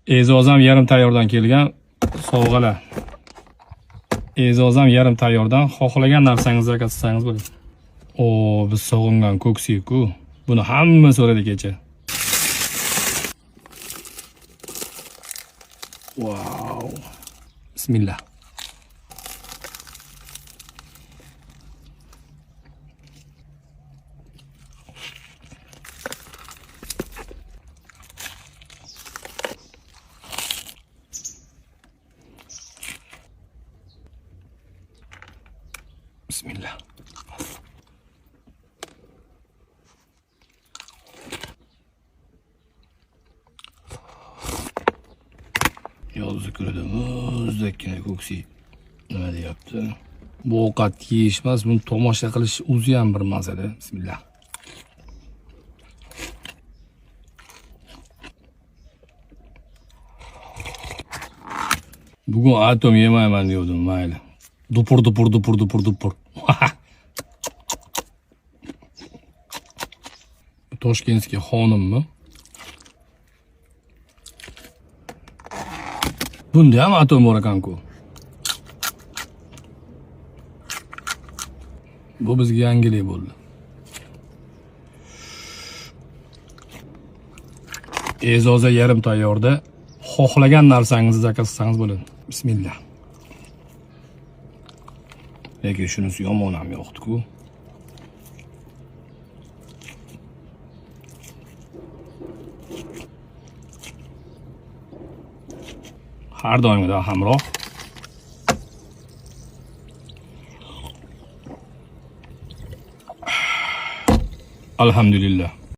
E'zozam yarim tayyordan kelgan sovg'alar. E'zozam yarim tayyordan xohlagan narsangizni zakatsangiz bo'ladi. O, biz sog'ingan ko'ksiku. Buni hamma so'radi kecha. Wow. Bismillah. Bismillah. Yolda kürede muzdekkina ko'ksi nima deyapti? Bu ovqat yeyish emas, buni tomosha qilish o'zi ham bir mazada. Bismillah. Bugun atom yemayman degandim, mayli. Dupur. Toshkentskiy xonimmi? Bunda ham atom bor ekan-ku. Bu bizga yangilik bo'ldi. E'zoza yarim tayyorda xohlagan narsangizni zakatsangiz bo'ladi. Bismillah. Lekin shunisi yomon ham yo'qdi-ku. Har doimgidek hamroh. Alhamdulillah.